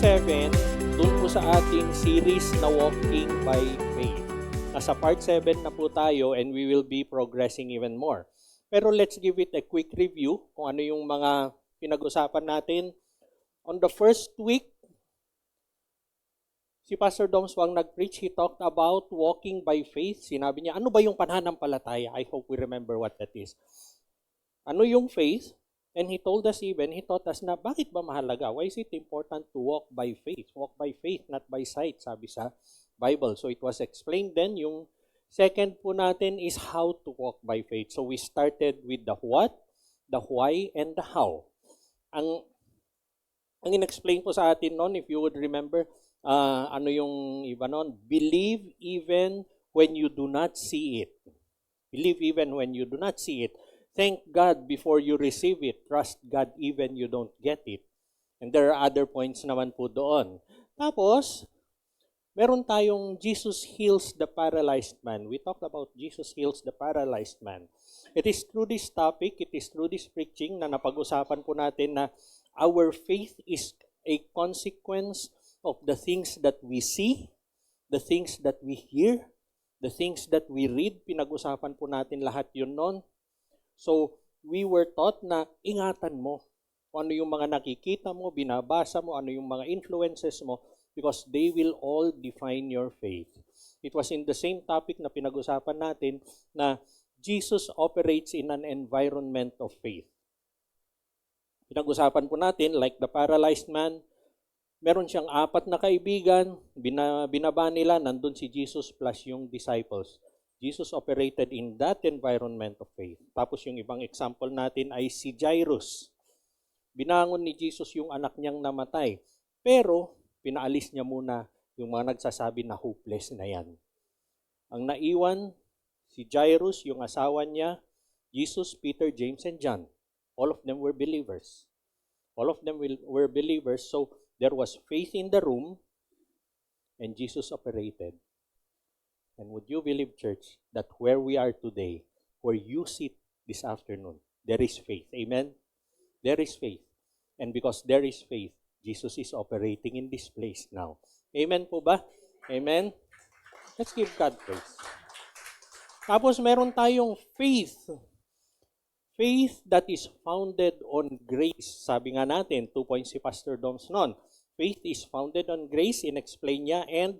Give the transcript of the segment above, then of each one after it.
7, dun po sa ating series na Walking by Faith. Nasa part 7 na po tayo and we will be progressing even more. Pero let's give it a quick review kung ano yung mga pinag-usapan natin. On the first week, si Pastor Dom Swang nag-preach, he talked about walking by faith. Sinabi niya, ano ba yung pananampalataya? I hope we remember what that is. Ano yung faith? And he told us even, he taught us na bakit ba mahalaga? Why is it important to walk by faith? Walk by faith, not by sight, sabi sa Bible. So it was explained then. Yung second po natin is how to walk by faith. So we started with the what, the why, and the how. Ang in-explain po sa atin noon, if you would remember, ano yung iba noon? Believe even when you do not see it. Believe even when you do not see it. Thank God before you receive it. Trust God even you don't get it. And there are other points naman po doon. Tapos, meron tayong Jesus heals the paralyzed man. We talked about Jesus heals the paralyzed man. It is through this topic, it is through this preaching na napag-usapan po natin na our faith is a consequence of the things that we see, the things that we hear, the things that we read. Pinag-usapan po natin lahat yun noon. So, we were taught na ingatan mo kung ano yung mga nakikita mo, binabasa mo, ano yung mga influences mo, because they will all define your faith. It was in the same topic na pinag-usapan natin na Jesus operates in an environment of faith. Pinag-usapan po natin, like the paralyzed man, meron siyang 4 na kaibigan, binaba nila, nandun si Jesus plus yung disciples. Jesus operated in that environment of faith. Tapos yung ibang example natin ay si Jairus. Binangon ni Jesus yung anak niyang namatay. Pero pinaalis niya muna yung mga nagsasabi na hopeless na yan. Ang naiwan, si Jairus, yung asawa niya, Jesus, Peter, James, and John. All of them were believers. All of them were believers. So there was faith in the room and Jesus operated. And would you believe, church, that where we are today, where you sit this afternoon, there is faith. Amen? There is faith. And because there is faith, Jesus is operating in this place now. Amen po ba? Amen? Let's give God praise. Tapos meron tayong faith. Faith that is founded on grace. Sabi nga natin, 2 points si Pastor Doms noon. Faith is founded on grace, in-explain niya, and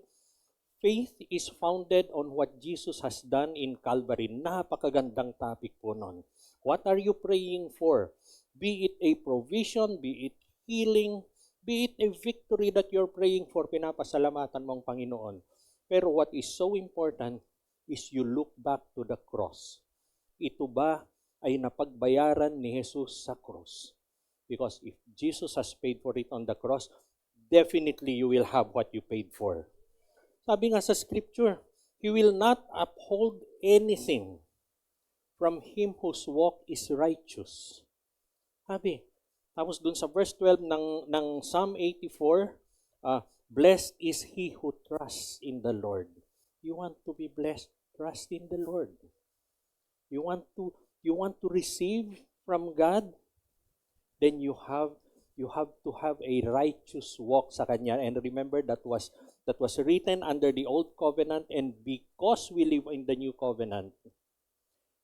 faith is founded on what Jesus has done in Calvary. Napakagandang topic po nun. What are you praying for? Be it a provision, be it healing, be it a victory that you're praying for, pinapasalamatan mo ang Panginoon. Pero what is so important is you look back to the cross. Ito ba ay napagbayaran ni Jesus sa cross? Because if Jesus has paid for it on the cross, definitely you will have what you paid for. Sabi nga sa scripture, He will not uphold anything from him whose walk is righteous. Sabi, tapos dun sa verse 12 ng Psalm 84, blessed is he who trusts in the Lord. You want to be blessed? Trust in the Lord. You want to receive from God? Then you have to have a righteous walk sa Kanya. And remember, that was written under the old covenant, and because we live in the new covenant,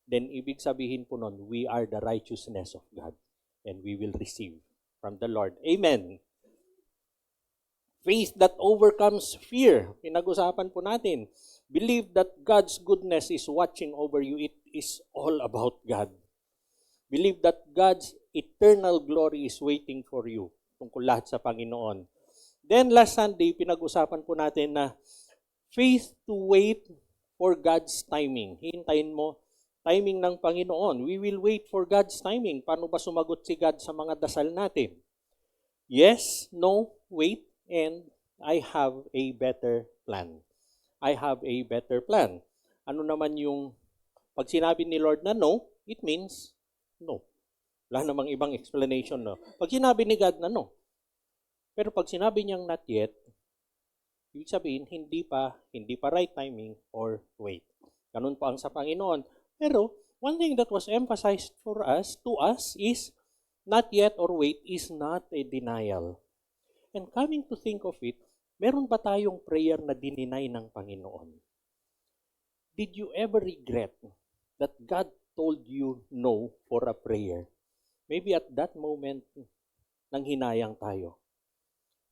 then ibig sabihin po nun, we are the righteousness of God, and we will receive from the Lord. Amen. Faith that overcomes fear. Pinag-usapan po natin. Believe that God's goodness is watching over you. It is all about God. Believe that God's eternal glory is waiting for you. Tungkol lahat sa Panginoon. Then last Sunday, pinag-usapan po natin na faith to wait for God's timing. Hintayin mo, timing ng Panginoon. We will wait for God's timing. Paano ba sumagot si God sa mga dasal natin? Yes, no, wait, and I have a better plan. I have a better plan. Ano naman yung, pag sinabi ni Lord na no, it means no. Wala namang ibang explanation, no? Pag sinabi ni God na no, pero pag sinabi niyang not yet, ibig sabihin, hindi pa right timing or wait. Ganun po ang sa Panginoon. Pero, one thing that was emphasized to us is, not yet or wait is not a denial. And coming to think of it, meron ba tayong prayer na dininay ng Panginoon? Did you ever regret that God told you no for a prayer? Maybe at that moment, nanghinayang tayo.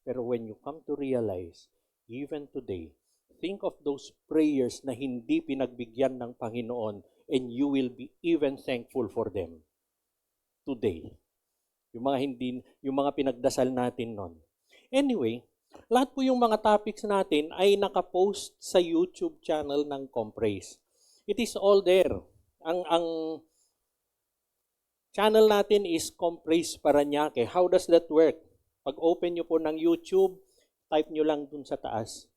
Pero when you come to realize, even today, think of those prayers na hindi pinagbigyan ng Panginoon and you will be even thankful for them today. Yung mga pinagdasal natin nun. Anyway, lahat po yung mga topics natin ay nakapost sa YouTube channel ng Compress. It is all there. Ang channel natin is Compress Parañaque. How does that work? Pag open nyo po ng YouTube, type nyo lang dun sa taas.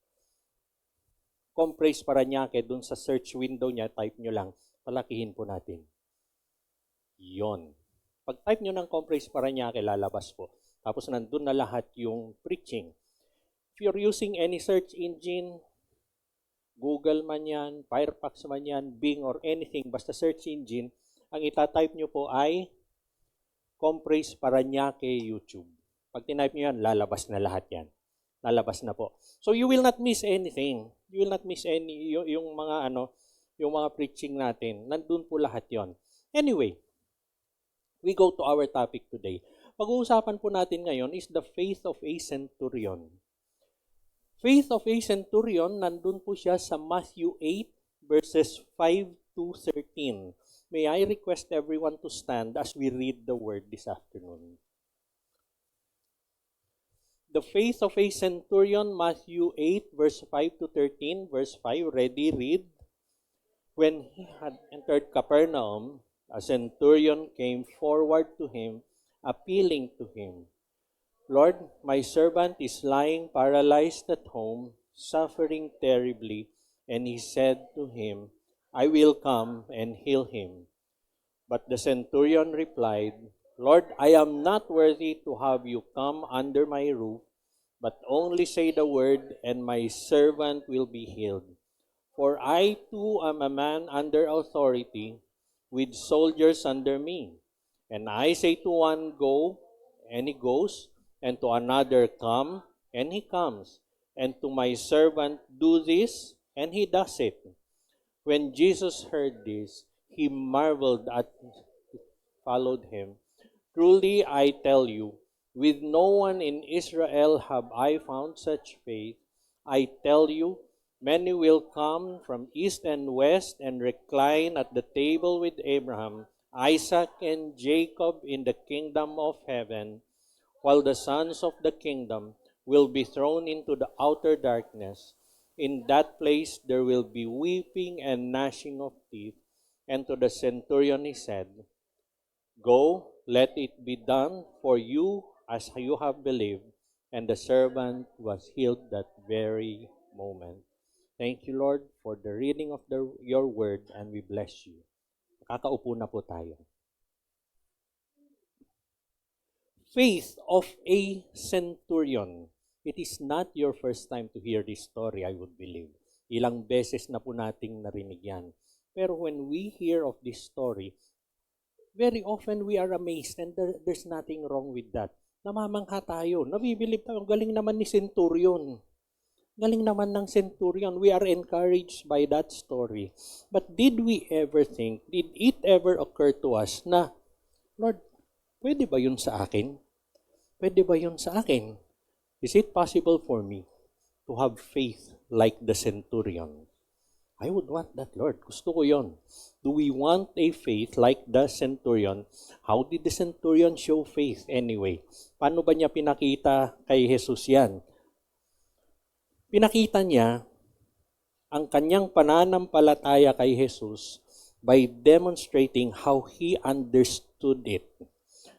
Compress Parañaque, dun sa search window niya, type nyo lang. Palakihin po natin. Yon. Pag type nyo ng Compress Parañaque, lalabas po. Tapos nandun na lahat yung preaching. If you're using any search engine, Google man yan, Firefox man yan, Bing or anything, basta search engine, ang itatype nyo po ay Compress Parañaque YouTube. Pag tinype nyo yan, lalabas na lahat yan. Lalabas na po. So you will not miss anything. You will not miss yung mga preaching natin. Nandun po lahat yon. Anyway, we go to our topic today. Pag-uusapan po natin ngayon is the faith of a centurion. Faith of a centurion, nandun po siya sa Matthew 8 verses 5 to 13. May I request everyone to stand as we read the word this afternoon. The faith of a centurion, Matthew 8, verse 5 to 13. Verse 5, ready, read. When he had entered Capernaum, a centurion came forward to him, appealing to him, Lord, my servant is lying paralyzed at home, suffering terribly. And he said to him, I will come and heal him. But the centurion replied, Lord, I am not worthy to have you come under my roof, but only say the word, and my servant will be healed. For I too am a man under authority, with soldiers under me. And I say to one, Go, and he goes, and to another, Come, and he comes, and to my servant, Do this, and he does it. When Jesus heard this, he marveled at followed him. Truly I tell you, with no one in Israel have I found such faith. I tell you, many will come from east and west and recline at the table with Abraham, Isaac, and Jacob in the kingdom of heaven, while the sons of the kingdom will be thrown into the outer darkness. In that place there will be weeping and gnashing of teeth. And to the centurion he said, Go, let it be done for you as you have believed. And the servant was healed that very moment. Thank you, Lord, for the reading of your word, and we bless you. Kakaupo na po tayo. Faith of a centurion. It is not your first time to hear this story, I would believe. Ilang beses na po nating narinig yan. Pero when we hear of this story, very often we are amazed and there's nothing wrong with that. Namamangha tayo, nabibilib tayo, galing naman ni centurion. Galing naman ng centurion. We are encouraged by that story. But did it ever occur to us na, Lord, pwede ba yun sa akin? Pwede ba yun sa akin? Is it possible for me to have faith like the centurion? I would want that, Lord. Gusto ko yun. Do we want a faith like the centurion? How did the centurion show faith anyway? Paano ba niya pinakita kay Jesus yan? Pinakita niya ang kanyang pananampalataya kay Jesus by demonstrating how he understood it.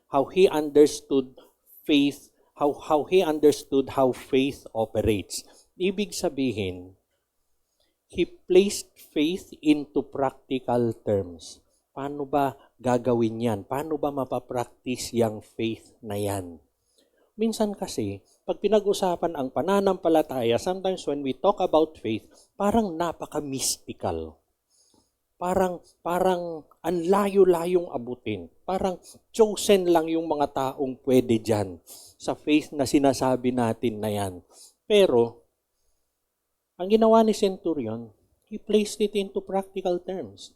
How he understood faith, how he understood how faith operates. Ibig sabihin, he placed faith into practical terms. Paano ba gagawin yan? Paano ba mapapractice yung faith na yan? Minsan kasi, pag pinag-usapan ang pananampalataya, sometimes when we talk about faith, parang napaka-mystical. parang ang layo-layong abutin. Parang chosen lang yung mga taong pwede dyan sa faith na sinasabi natin na yan. Pero, ang ginawa ni Centurion, he placed it into practical terms.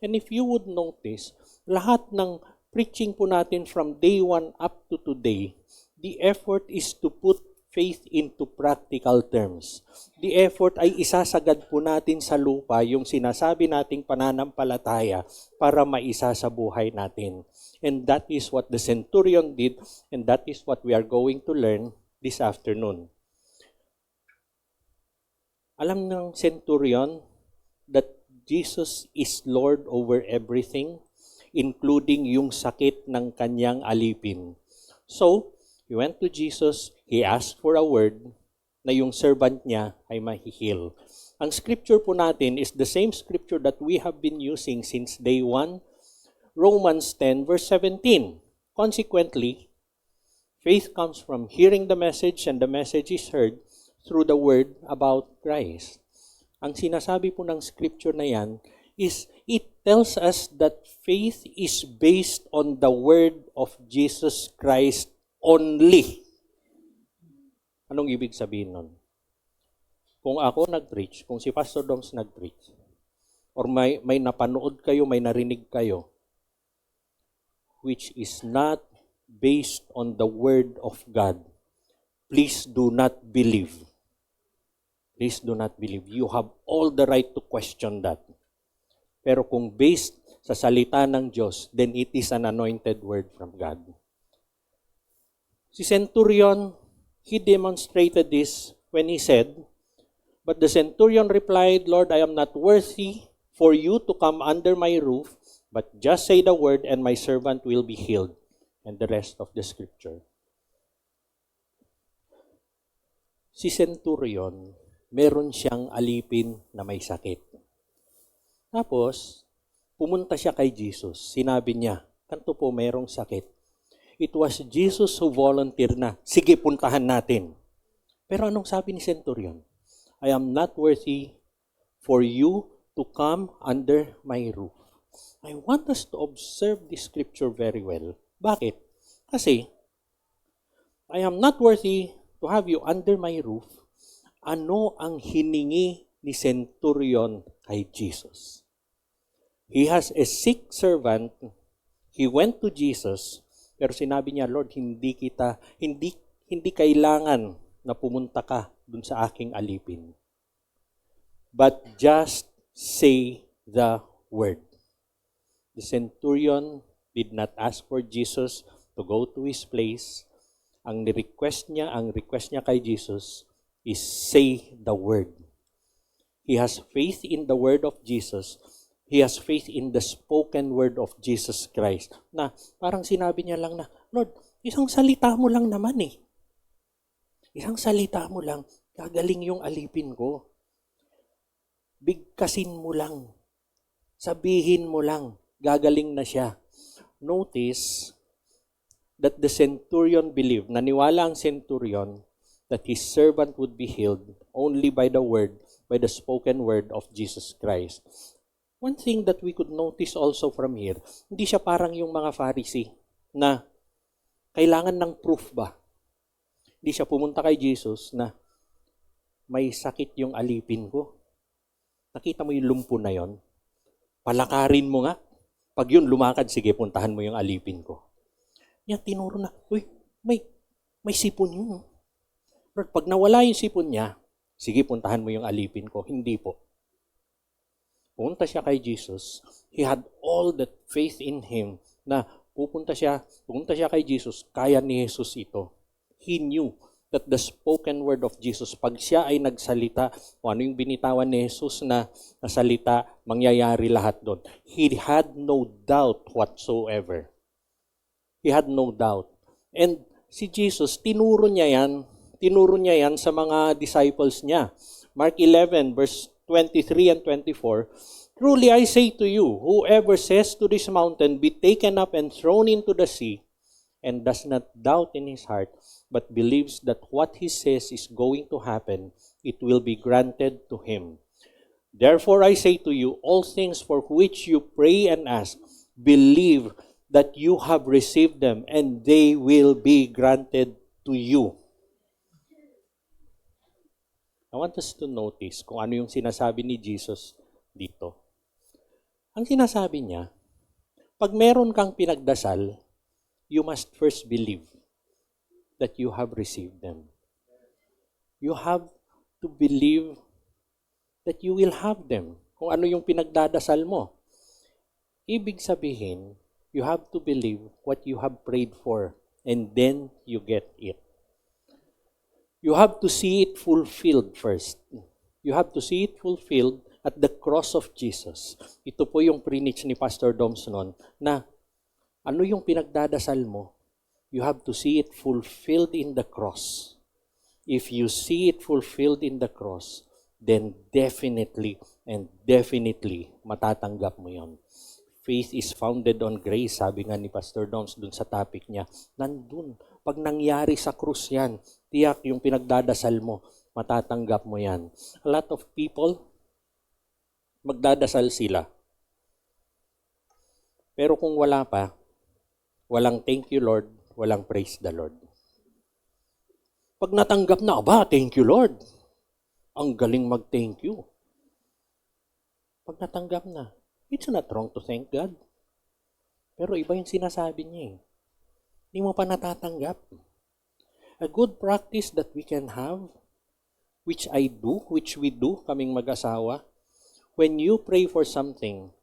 And if you would notice, lahat ng preaching po natin from day 1 up to today, the effort is to put faith into practical terms. The effort ay isasagad po natin sa lupa yung sinasabi nating pananampalataya para maisa sa buhay natin. And that is what the centurion did, and that is what we are going to learn this afternoon. Alam ng centurion that Jesus is Lord over everything, including yung sakit ng kanyang alipin. So, he went to Jesus, he asked for a word na yung servant niya ay mahihil. Ang scripture po natin is the same scripture that we have been using since day 1, Romans 10 verse 17. Consequently, faith comes from hearing the message and the message is heard through the word about Christ. Ang sinasabi po ng scripture na yan is it tells us that faith is based on the word of Jesus Christ only. Anong ibig sabihin nun? Kung ako nag-preach, kung si Pastor Doms nag-preach, or may napanood kayo, may narinig kayo, which is not based on the word of God, please do not believe. Please do not believe. You have all the right to question that. Pero kung based sa salita ng Diyos, then it is an anointed word from God. Si Centurion, he demonstrated this when he said, but the Centurion replied, Lord, I am not worthy for you to come under my roof, but just say the word and my servant will be healed. And the rest of the scripture. Si Centurion, meron siyang alipin na may sakit. Tapos, pumunta siya kay Jesus. Sinabi niya, kanto po merong sakit. It was Jesus who volunteered na, sige, puntahan natin. Pero anong sabi ni Centurion? I am not worthy for you to come under my roof. I want us to observe this scripture very well. Bakit? Kasi, I am not worthy to have you under my roof. Ano ang hiningi ni Centurion kay Jesus? He has a sick servant. He went to Jesus, pero sinabi niya, Lord, hindi kailangan na pumunta ka dun sa aking alipin. But just say the word. The centurion did not ask for Jesus to go to his place. Ang request niya kay Jesus is say the word. He has faith in the word of Jesus. He has faith in the spoken word of Jesus Christ. Na parang sinabi niya lang na, Lord, isang salita mo lang naman eh. Isang salita mo lang, gagaling yung alipin ko. Bigkasin mo lang. Sabihin mo lang, gagaling na siya. Notice that the centurion believed, naniwala ang centurion that his servant would be healed only by the word, by the spoken word of Jesus Christ. One thing that we could notice also from here, hindi siya parang yung mga Pharisee na kailangan ng proof ba? Hindi siya pumunta kay Jesus na may sakit yung alipin ko. Nakita mo yung lumpo na yon? Palakarin mo nga. Pag yun lumakad, sige, puntahan mo yung alipin ko. Yan, tinuro na, uy, may sipon yun. But pag nawala yung sipon niya, sige, puntahan mo yung alipin ko. Hindi po. Pumunta siya kay Jesus. He had all that faith in him na pumunta siya kay Jesus, kaya ni Jesus ito. He knew that the spoken word of Jesus, pag siya ay nagsalita, kung ano yung binitawan ni Jesus na salita, mangyayari lahat doon. He had no doubt whatsoever. He had no doubt. And si Jesus, tinuro niya yan sa mga disciples niya. Mark 11, verse 23 and 24, truly I say to you, whoever says to this mountain, be taken up and thrown into the sea, and does not doubt in his heart, but believes that what he says is going to happen, it will be granted to him. Therefore I say to you, all things for which you pray and ask, believe that you have received them, and they will be granted to you. I want us to notice kung ano yung sinasabi ni Jesus dito. Ang sinasabi niya, pag meron kang pinagdasal, you must first believe that you have received them. You have to believe that you will have them. Kung ano yung pinagdadasal mo. Ibig sabihin, you have to believe what you have prayed for, and then you get it. You have to see it fulfilled first. You have to see it fulfilled at the cross of Jesus. Ito po yung preach ni Pastor Doms noon, na ano yung pinagdadasal mo, you have to see it fulfilled in the cross. If you see it fulfilled in the cross, then definitely and definitely matatanggap mo yon. Faith is founded on grace, sabi nga ni Pastor Doms dun sa topic niya. Nandun, pag nangyari sa krus yan, tiyak yung pinagdadasal mo, matatanggap mo yan. A lot of people, magdadasal sila. Pero kung wala pa, walang thank you Lord, walang praise the Lord. Pag natanggap na, thank you Lord. Ang galing mag-thank you. Pag natanggap na, it's not wrong to thank God. Pero iba yung sinasabi niya eh. Hindi mo pa natatanggap. A good practice that we can have, which we do, kaming mag-asawa, when you pray for something,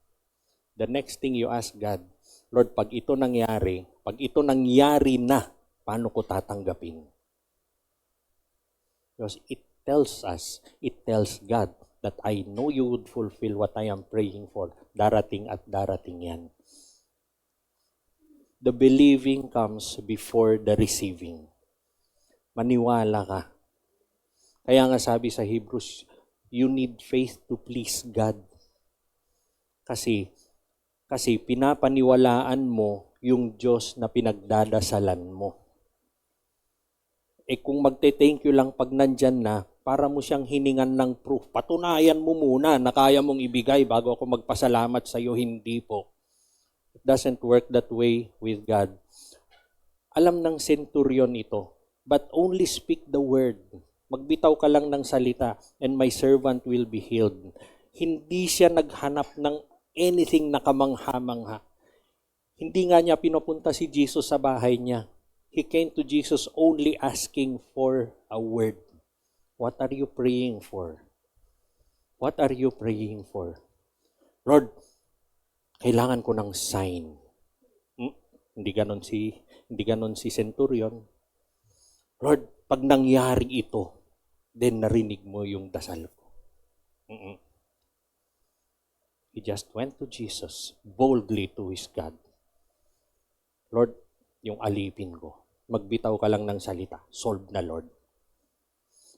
the next thing you ask God, Lord, pag ito nangyari na, paano ko tatanggapin? Because it tells God that I know you would fulfill what I am praying for. Darating at darating yan. The believing comes before the receiving. Maniwala ka. Kaya nga sabi sa Hebrews, you need faith to please God. Kasi pinapaniwalaan mo yung Diyos na pinagdadasalan mo. Kung magte-thank you lang pag nandyan na, para mo siyang hiningan ng proof. Patunayan mo muna na kaya mong ibigay bago ako magpasalamat sa iyo. Hindi po. It doesn't work that way with God. Alam ng centurion ito, but only speak the word. Magbitaw ka lang ng salita, and my servant will be healed. Hindi siya naghanap ng anything na kamangha-mangha. Hindi nga niya pinupunta si Jesus sa bahay niya. He came to Jesus only asking for a word. What are you praying for? What are you praying for? Lord, kailangan ko ng sign. Hindi ganon si centurion. Lord, pag nangyari ito, then narinig mo yung dasal ko. He just went to Jesus, boldly to his God. Lord, yung alipin ko, magbitaw ka lang ng salita, solved na Lord.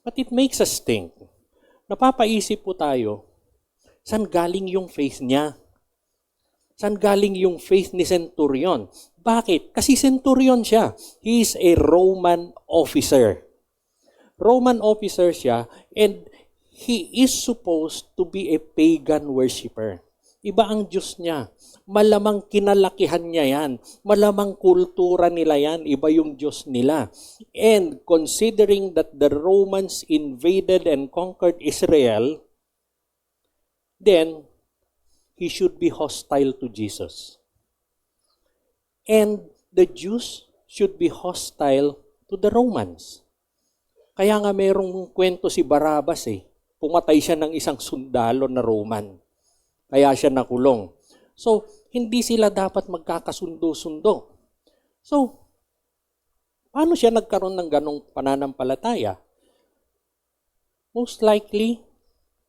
But it makes us think, napapaisip po tayo, saan galing yung faith niya? Saan galing yung faith ni centurion? Bakit? Kasi centurion siya. He is a Roman officer. Roman officer siya, and he is supposed to be a pagan worshiper. Iba ang Diyos niya. Malamang kinalakihan niya yan. Malamang kultura nila yan. Iba yung Diyos nila. And considering that the Romans invaded and conquered Israel, then he should be hostile to Jesus. And the Jews should be hostile to the Romans. Kaya nga merong kwento si Barabas eh. Pumatay siya ng isang sundalo na Roman. Kaya siya nakulong. So, hindi sila dapat magkakasundo-sundo. So, paano siya nagkaroon ng ganong pananampalataya? Most likely,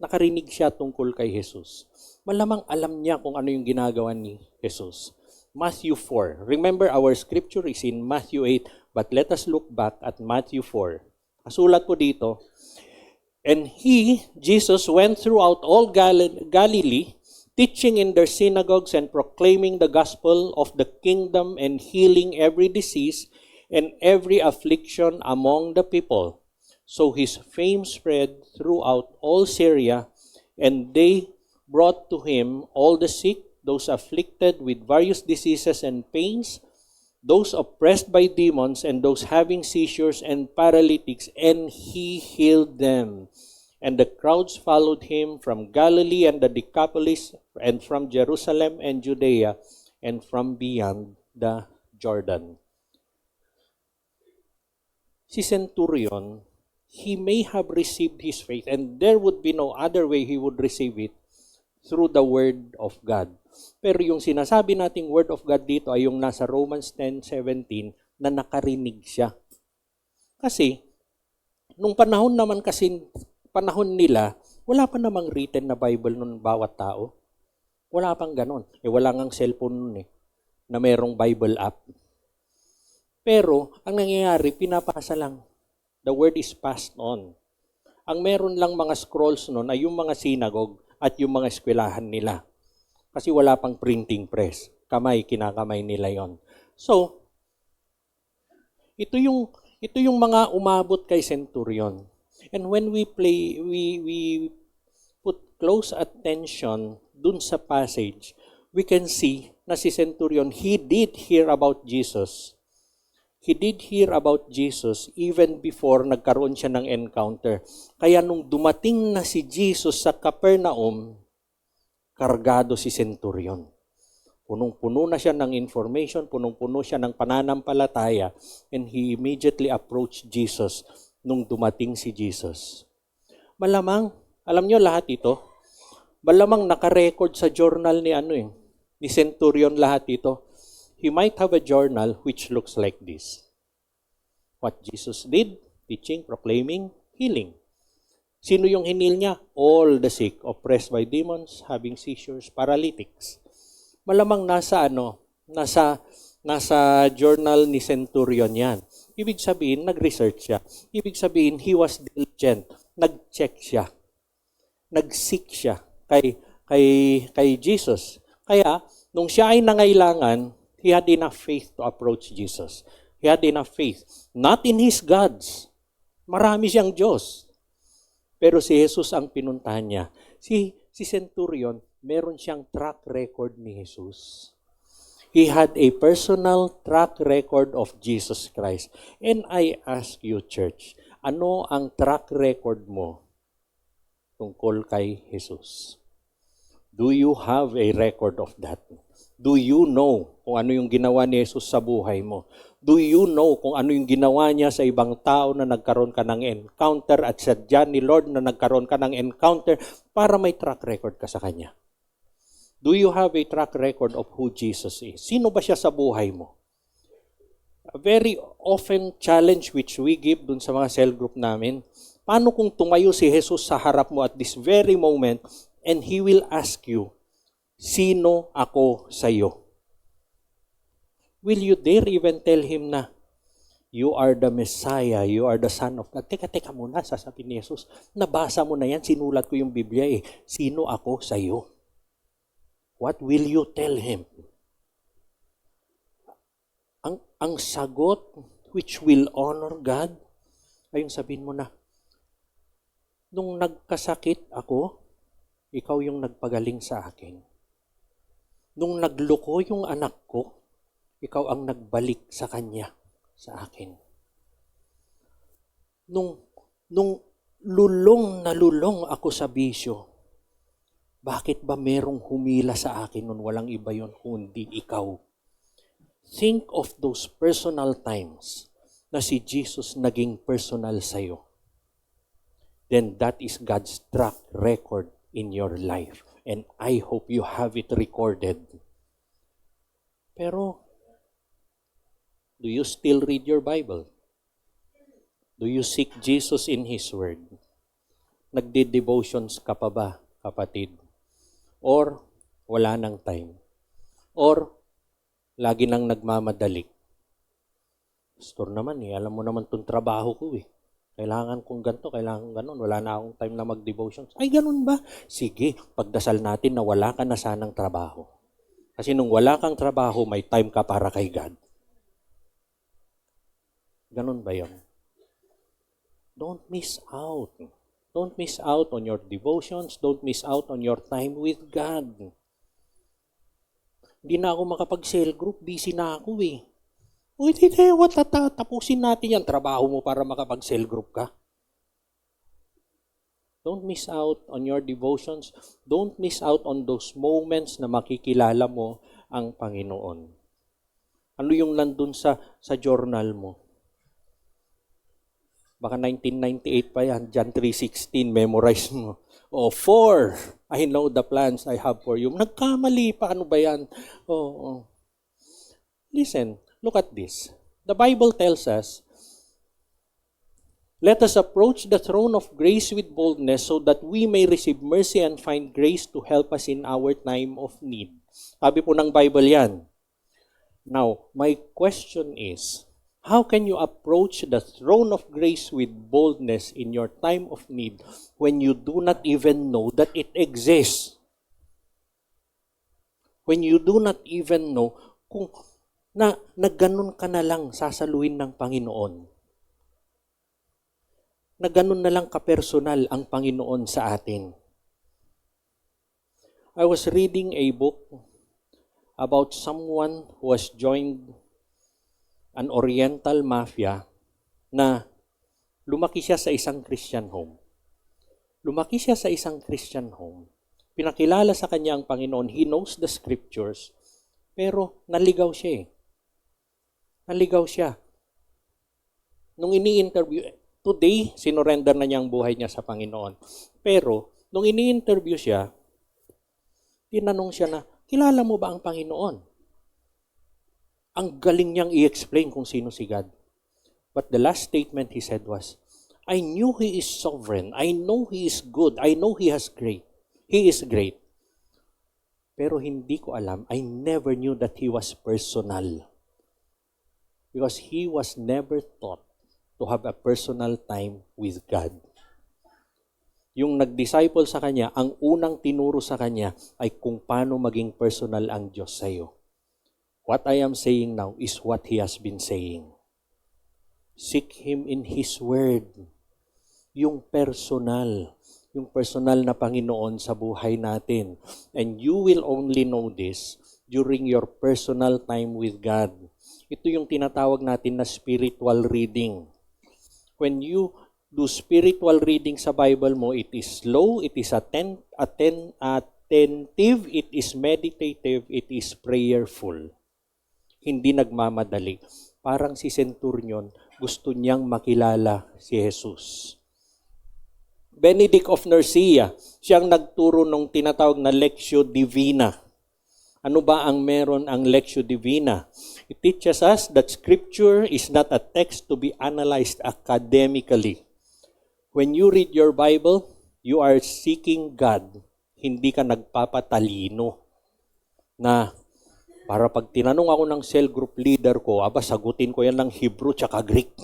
nakarinig siya tungkol kay Jesus. Malamang alam niya kung ano yung ginagawa ni Jesus. Matthew 4. Remember, our scripture is in Matthew 8, but let us look back at Matthew 4. Kasulat po dito, and he, Jesus, went throughout all Galilee, teaching in their synagogues and proclaiming the gospel of the kingdom and healing every disease and every affliction among the people. So his fame spread throughout all Syria, And they brought to him all the sick, those afflicted with various diseases and pains, those oppressed by demons, and those having seizures and paralytics, and he healed them. And the crowds followed him from Galilee and the Decapolis, and from Jerusalem and Judea, and from beyond the Jordan. Si Centurion, he may have received his faith, and there would be no other way he would receive it through the Word of God. Pero yung sinasabi nating Word of God dito ay yung nasa Romans 10:17 na nakarinig siya. Kasi, nung panahon naman kasi, panahon nila, wala pa namang written na Bible nun bawat tao. Wala pang ganon. Wala ngang cellphone nun na mayroong Bible app. Pero, ang nangyayari, pinapasa lang. The word is passed on. Ang meron lang mga scrolls nun ay yung mga synagogue at yung mga eskwelahan nila. Kasi wala pang printing press. Kinakamay nila yon. So, ito yung mga umabot kay Centurion. And when we put close attention dun sa passage, we can see na si Centurion, he did hear about Jesus. He did hear about Jesus even before nagkaroon siya ng encounter. Kaya nung dumating na si Jesus sa Capernaum, kargado si Centurion. Punong-puno na siya ng information, punong-puno siya ng pananampalataya, and he immediately approached Jesus nung dumating si Jesus. Malamang, alam nyo lahat ito, malamang nakarecord sa journal ni Centurion lahat ito. He might have a journal which looks like this. What Jesus did, teaching, proclaiming, healing. Sino yung hinil niya? All the sick, oppressed by demons, having seizures, paralytics. Malamang nasa journal ni Centurion yan. Ibig sabihin, nag-research siya. Ibig sabihin, he was diligent. Nag-check siya. Nag-seek siya kay Jesus. Kaya, nung siya ay nangailangan, he had enough faith to approach Jesus. He had enough faith. Not in his gods. Marami siyang Diyos. Pero si Jesus ang pinuntahan niya. Si Centurion, meron siyang track record ni Jesus. He had a personal track record of Jesus Christ. And I ask you, church, ano ang track record mo tungkol kay Jesus? Do you have a record of that? Do you know kung ano yung ginawa ni Jesus sa buhay mo? Do you know kung ano yung ginawa niya sa ibang tao na nagkaroon ka ng encounter at sadya ni Lord na nagkaroon ka ng encounter para may track record ka sa Kanya? Do you have a track record of who Jesus is? Sino ba siya sa buhay mo? A very often challenge which we give dun sa mga cell group namin, paano kung tumayo si Jesus sa harap mo at this very moment and He will ask you, sino ako sa iyo? Will you dare even tell Him na, you are the Messiah, you are the Son of God? Teka muna, sasabihin ni Jesus, nabasa mo na yan, sinulat ko yung Biblia sino ako sa iyo? What will you tell Him? Ang sagot which will honor God, ay yung sabihin mo na, nung nagkasakit ako, ikaw yung nagpagaling sa akin. Nung nagluko yung anak ko, ikaw ang nagbalik sa kanya, sa akin. Nung lulong na lulong ako sa bisyo, bakit ba merong humila sa akin nun? Walang iba yun kundi ikaw. Think of those personal times na si Jesus naging personal sa'yo. Then that is God's track record in your life. And I hope you have it recorded. Pero, do you still read your Bible? Do you seek Jesus in His Word? Nagde-devotions ka pa ba, kapatid? Or wala nang time? Or lagi nang nagmamadali? Pastor naman alam mo naman itong trabaho ko Kailangan kong ganito, kailangan ganon. Wala na akong time na mag-devotions. Ay, ganun ba? Sige, pagdasal natin na wala ka na sanang trabaho. Kasi nung wala kang trabaho, may time ka para kay God. Ganun ba yun? Don't miss out. Don't miss out on your devotions. Don't miss out on your time with God. Hindi na ako makapag-cell group. Busy na ako eh. O, tapusin natin yan. Trabaho mo para makapag-cell group ka. Don't miss out on your devotions. Don't miss out on those moments na makikilala mo ang Panginoon. Ano yung nandun sa journal mo? Baka 1998 pa yan. John 3:16, memorize mo. Oh, 4, I know the plans I have for you. Nagkamali pa, ano ba yan? Oh. Listen, look at this. The Bible tells us, let us approach the throne of grace with boldness so that we may receive mercy and find grace to help us in our time of need. Sabi po ng Bible yan. Now, my question is, how can you approach the throne of grace with boldness in your time of need when you do not even know that it exists? When you do not even know kung na ganun ka na lang sasaluhin ng Panginoon. Na ganun na lang kapersonal ang Panginoon sa atin. I was reading a book about someone who has joined an Oriental mafia na lumaki siya sa isang Christian home. Lumaki siya sa isang Christian home. Pinakilala sa kanya ang Panginoon. He knows the scriptures. Pero naligaw siya eh. Naligaw siya. Nung ini-interview, today, sinurrender na niya ang buhay niya sa Panginoon. Pero, nung ini-interview siya, tinanong siya na, kilala mo ba ang Panginoon? Ang galing niyang i-explain kung sino si God. But the last statement he said was, I knew He is sovereign. I know He is good. I know He is great. Pero hindi ko alam, I never knew that He was personal. Because he was never taught to have a personal time with God. Yung nag-disciple sa kanya, ang unang tinuro sa kanya ay kung paano maging personal ang Diyos sa iyo. What I am saying now is what He has been saying. Seek Him in His Word. Yung personal na Panginoon sa buhay natin. And you will only know this during your personal time with God. Ito yung tinatawag natin na spiritual reading. When you do spiritual reading sa Bible mo, it is slow, it is attentive, it is meditative, it is prayerful. Hindi nagmamadali. Parang si Centurion, gusto niyang makilala si Jesus. Benedict of Nursia, siyang nagturo ng tinatawag na Lectio Divina. Ano ba ang meron ang Lectio Divina? It teaches us that Scripture is not a text to be analyzed academically. When you read your Bible, you are seeking God. Hindi ka nagpapatalino na para pag tinanong ako ng cell group leader ko, sagutin ko yan ng Hebrew tsaka Greek.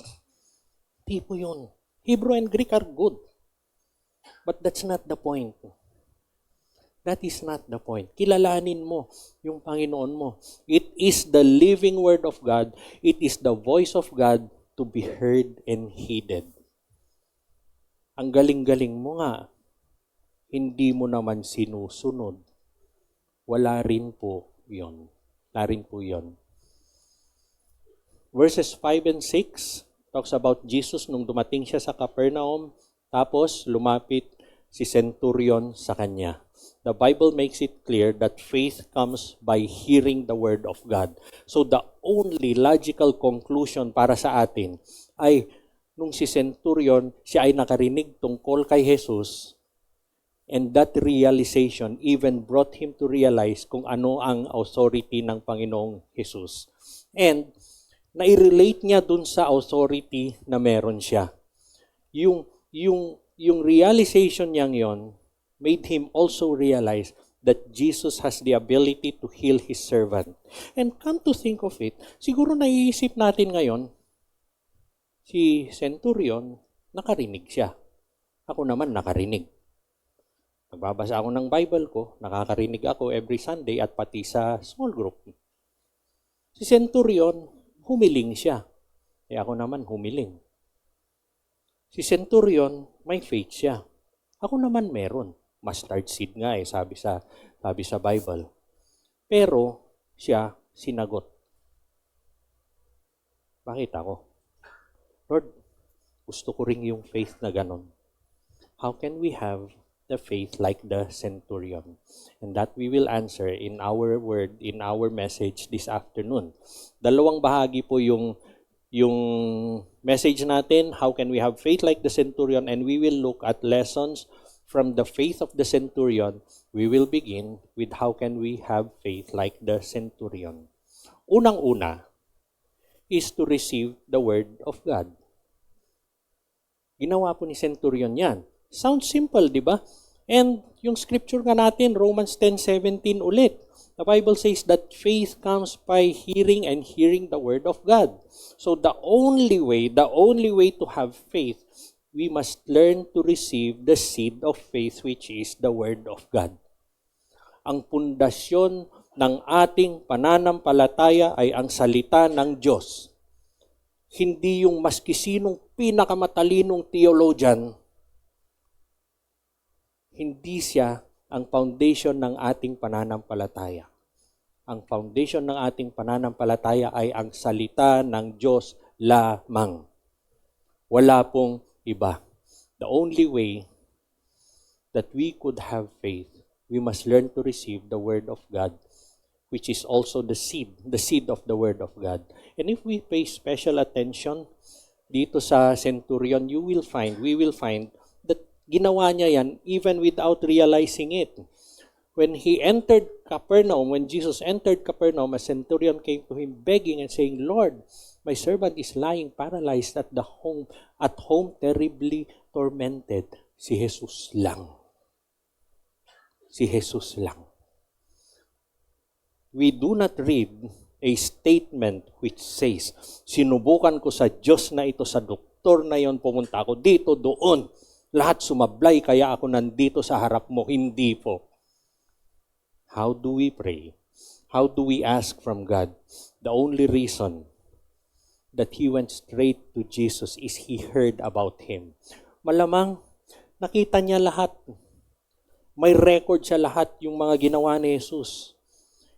Di po yun. Hebrew and Greek are good. But that's not the point. That is not the point. Kilalanin mo yung Panginoon mo. It is the living Word of God. It is the voice of God to be heard and heeded. Ang galing-galing mo nga, hindi mo naman sinusunod. Wala rin po yun. Verses 5 and 6 talks about Jesus nung dumating siya sa Capernaum, tapos lumapit si Centurion sa kanya. The Bible makes it clear that faith comes by hearing the Word of God. So the only logical conclusion para sa atin ay nung si Centurion, siya ay nakarinig tungkol kay Jesus, and that realization even brought him to realize kung ano ang authority ng Panginoong Jesus. And nai-relate niya dun sa authority na meron siya. Yung realization niyang yon made him also realize that Jesus has the ability to heal His servant. And come to think of it, siguro naiisip natin ngayon, si Centurion, nakarinig siya. Ako naman nakarinig. Nagbabasa ako ng Bible ko, nakakarinig ako every Sunday at pati sa small group. Si Centurion, humiling siya. Ako naman humiling. Si Centurion, may faith siya. Ako naman meron. Mustard seed nga sabi sa Bible. Pero siya sinagot. Bakit ako? Lord, gusto ko rin yung faith na ganon. How can we have the faith like the centurion? And that we will answer in our word, in our message this afternoon. Dalawang bahagi po yung message natin, how can we have faith like the centurion, and we will look at lessons from the faith of the centurion. We will begin with how can we have faith like the centurion. Unang-una is to receive the word of God. Ginawa po ni centurion yan. Sounds simple, di ba? And yung scripture nga natin, Romans 10:17 ulit. The Bible says that faith comes by hearing and hearing the word of God. So the only way to have faith, we must learn to receive the seed of faith, which is the word of God. Ang pundasyon ng ating pananampalataya ay ang salita ng Diyos. Hindi yung maski sinong pinakamatalinong theologian, hindi siya ang foundation ng ating pananampalataya. Ang foundation ng ating pananampalataya ay ang salita ng Diyos lamang. Wala pong iba. The only way that we could have faith, we must learn to receive the Word of God, which is also the seed of the Word of God. And if we pay special attention dito sa centurion, we will find that ginawa niya yan even without realizing it. When he entered Capernaum, when Jesus entered Capernaum, a centurion came to him begging and saying, Lord, my servant is lying paralyzed at home terribly tormented. Si Jesus lang. Si Jesus lang. We do not read a statement which says, sinubukan ko sa Diyos na ito, sa doktor na yon, pumunta ako dito, doon. Lahat sumablay, kaya ako nandito sa harap mo. Hindi po. How do we pray? How do we ask from God? The only reason that he went straight to Jesus is he heard about him. Malamang, nakita niya lahat. May record siya lahat yung mga ginawa ni Jesus.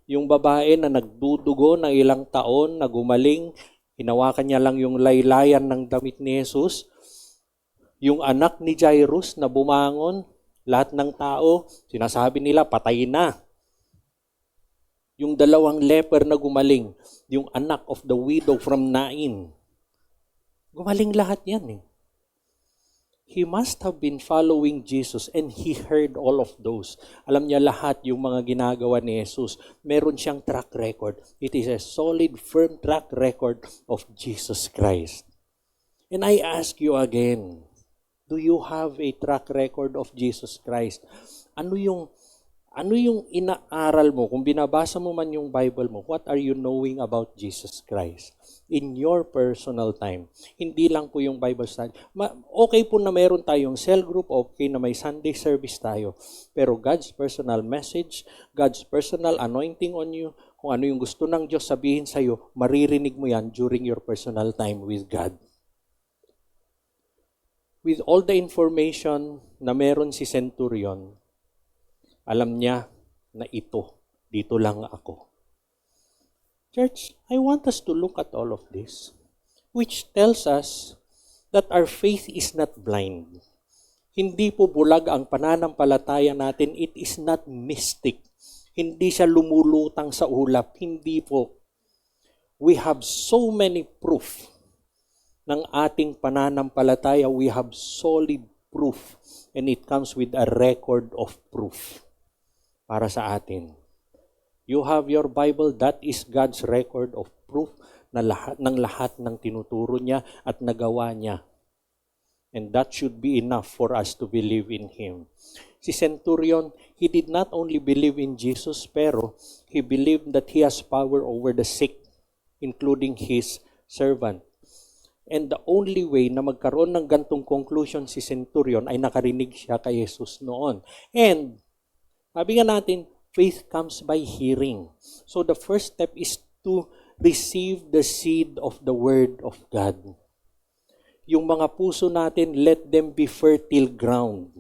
Yung babae na nagdudugo ng ilang taon, na gumaling, hinawakan niya lang yung laylayan ng damit ni Jesus. Yung anak ni Jairus na bumangon, lahat ng tao, sinasabi nila, patay na. Yung 2 leper na gumaling, yung anak of the widow from Nain. Gumaling lahat yan eh. He must have been following Jesus and he heard all of those. Alam niya lahat yung mga ginagawa ni Jesus. Meron siyang track record. It is a solid, firm track record of Jesus Christ. And I ask you again, do you have a track record of Jesus Christ? Ano yung inaaral mo? Kung binabasa mo man yung Bible mo, what are you knowing about Jesus Christ? In your personal time. Hindi lang po yung Bible study. Okay po na meron tayong cell group, okay na may Sunday service tayo. Pero God's personal message, God's personal anointing on you, kung ano yung gusto ng Diyos sabihin sa'yo, maririnig mo yan during your personal time with God. With all the information na meron si centurion, alam niya na dito lang ako. Church, I want us to look at all of this, which tells us that our faith is not blind. Hindi po bulag ang pananampalataya natin. It is not mystic. Hindi siya lumulutang sa ulap. Hindi po. We have so many proof ng ating pananampalataya. We have solid proof. And it comes with a record of proof para sa atin. You have your Bible, that is God's record of proof na lahat ng tinuturo niya at nagawa niya. And that should be enough for us to believe in Him. Si centurion, he did not only believe in Jesus, pero he believed that he has power over the sick, including his servant. And the only way na magkaroon ng gantong conclusion si centurion ay nakarinig siya kay Jesus noon. And sabi nga natin, faith comes by hearing. So the first step is to receive the seed of the Word of God. Yung mga puso natin, let them be fertile ground.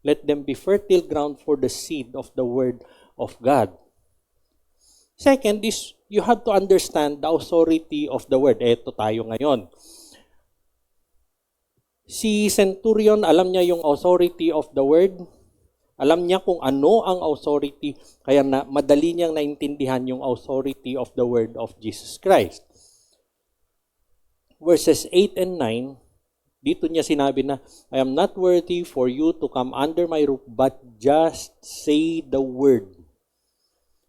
Let them be fertile ground for the seed of the word of God. Second is, you have to understand the authority of the word. Eto tayo ngayon. Si centurion, alam niya yung authority of the word. Alam niya kung ano ang authority, kaya madali niyang naintindihan yung authority of the word of Jesus Christ. Verses 8 and 9, dito niya sinabi na, I am not worthy for you to come under my roof, but just say the word,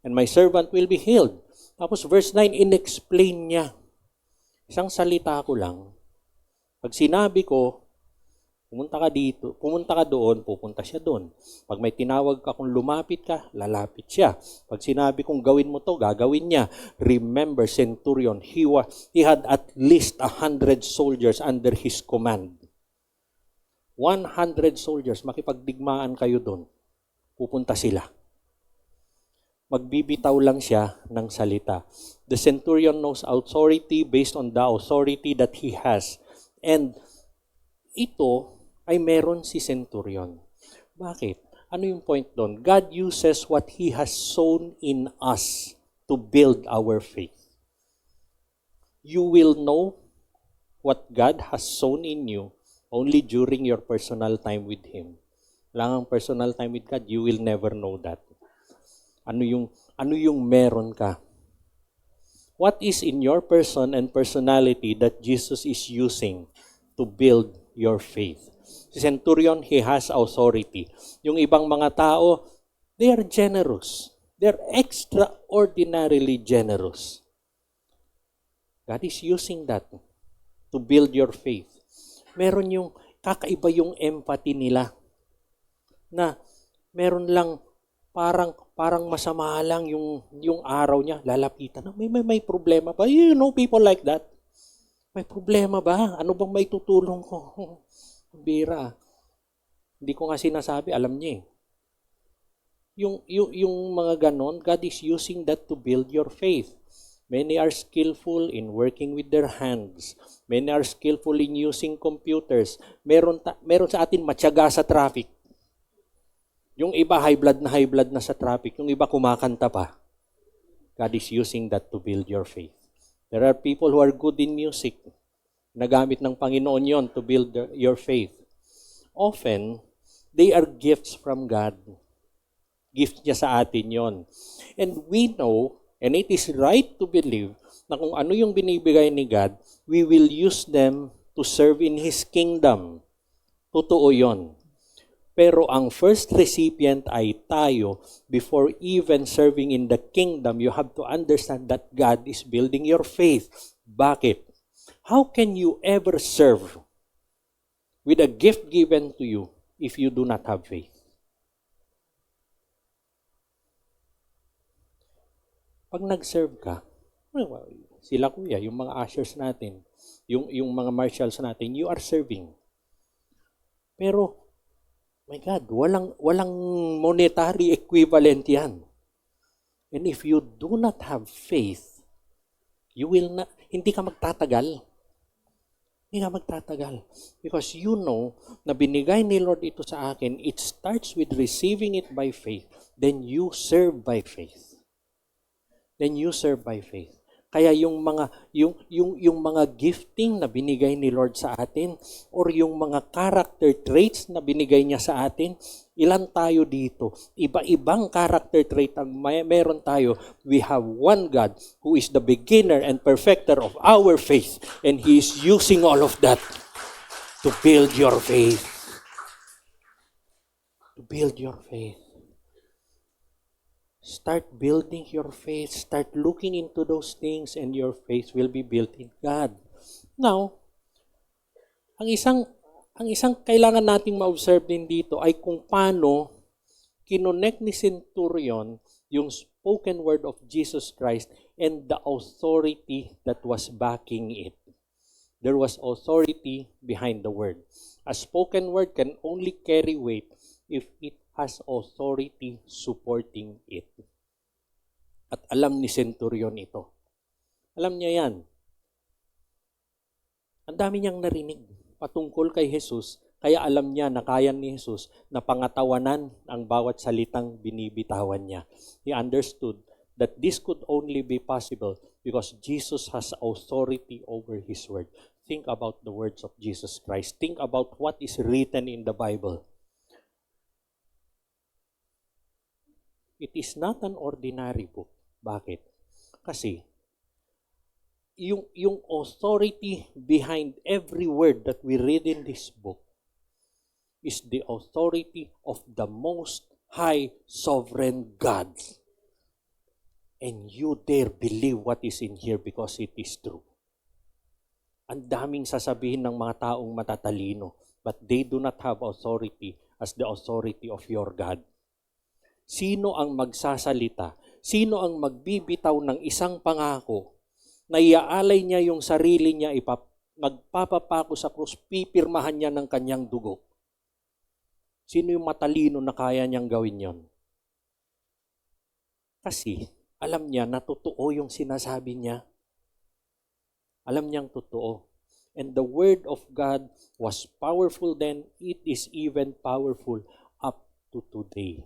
and my servant will be healed. Tapos verse 9, in-explain niya. Isang salita ko lang. Pag sinabi ko, pumunta ka dito, pumunta ka doon, pupunta siya doon. Pag may tinawag ka kung lumapit ka, lalapit siya. Pag sinabi kong gawin mo to, gagawin niya. Remember, centurion, he had at least 100 soldiers under his command. 100 soldiers, makipagdigmaan kayo doon. Pupunta sila. Magbibitaw lang siya ng salita. The centurion knows authority based on the authority that he has. And ito ay meron si centurion. Bakit? Ano yung point doon? God uses what He has sown in us to build our faith. You will know what God has sown in you only during your personal time with Him. Lang ang personal time with God, you will never know that. Ano yung meron ka? What is in your person and personality that Jesus is using to build your faith? Si centurion, he has authority. Yung ibang mga tao, they are generous. They're extraordinarily generous. God is using that to build your faith. Meron yung kakaiba yung empathy nila na meron lang parang masama lang yung araw niya, lalapitan. May problema ba? You know people like that. May problema ba? Ano bang may tutulong ko? Bira. Hindi ko nga sinasabi, alam niya eh. Yung mga ganon, God is using that to build your faith. Many are skillful in working with their hands. Many are skillful in using computers. Meron sa atin matyaga sa traffic. Yung iba high blood na sa traffic. Yung iba kumakanta pa. God is using that to build your faith. There are people who are good in music. Nagamit ng Panginoon yon to build your faith. Often, they are gifts from God. Gift niya sa atin yon. And we know, and it is right to believe, na kung ano yung binibigay ni God, we will use them to serve in His kingdom. Totoo yon. Pero ang first recipient ay tayo. Before even serving in the kingdom, you have to understand that God is building your faith. Bakit? How can you ever serve with a gift given to you if you do not have faith? Pag nag-serve ka, sila kuya, yung mga ushers natin, yung mga marshals natin, you are serving. Pero my God, walang monetary equivalent yan. And if you do not have faith, hindi ka magtatagal. Hindi ka magtatagal. Because you know na binigay ni Lord ito sa akin, it starts with receiving it by faith. Then you serve by faith. Then you serve by faith. Kaya yung mga gifting na binigay ni Lord sa atin or yung mga character traits na binigay niya sa atin, ilan tayo dito? Iba-ibang character trait ang meron tayo. We have one God who is the beginner and perfecter of our faith, and He is using all of that to build your faith. To build your faith. Start building your faith. Start looking into those things and your faith will be built in God. Now, ang isang kailangan nating ma-observe din dito ay kung paano kinonect ni centurion yung spoken word of Jesus Christ and the authority that was backing it. There was authority behind the word. A spoken word can only carry weight if it has authority supporting it. At alam ni centurion ito. Alam niya yan. Ang dami niyang narinig patungkol kay Jesus, Kaya alam niya na kaya ni Jesus na pangatawanan ang bawat salitang binibitawan niya. He understood that this could only be possible because Jesus has authority over His word. Think about the words of Jesus Christ. Think about what is written in the Bible. It is not an ordinary book. Bakit? Kasi yung authority behind every word that we read in this book is the authority of the Most High Sovereign God. And you dare believe what is in here because it is true. Ang daming sasabihin ng mga taong matatalino, but they do not have authority as the authority of your God. Sino ang magsasalita? Sino ang magbibitaw ng isang pangako na iaalay niya yung sarili niya, magpapapako sa krus, pipirmahan niya ng kanyang dugo? Sino yung matalino na kaya niyang gawin yon? Kasi alam niya na totoo yung sinasabi niya. Alam niyang totoo. And the word of God was powerful then, it is even powerful up to today.